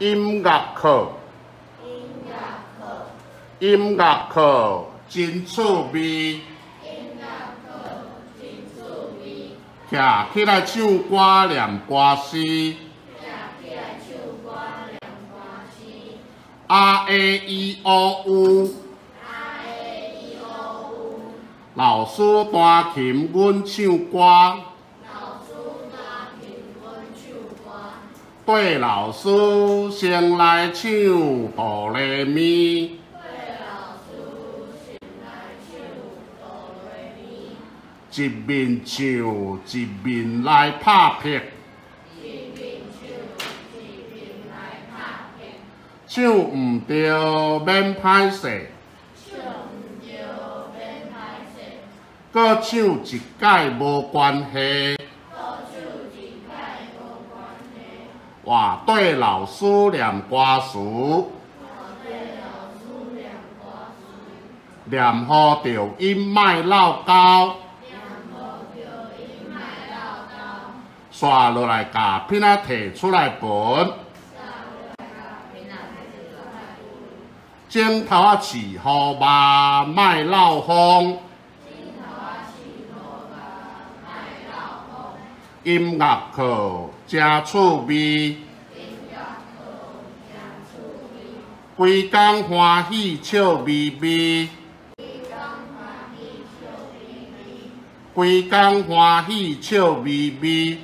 音乐课，音乐课真趣味。徛起来唱歌念歌诗。啊 A E O U。老师弹琴，阮唱歌。对老师先来唱哆来咪。一面唱，一面来拍拍。唱毋对免歹势。搁唱一届无关系。话对老师念歌词。念好着音莫漏交。刷落来，甲片仔摕出来分。镜头啊，饲予肉，莫漏风。音乐课真趣味。规工欢喜笑眯眯。规工欢喜笑眯眯。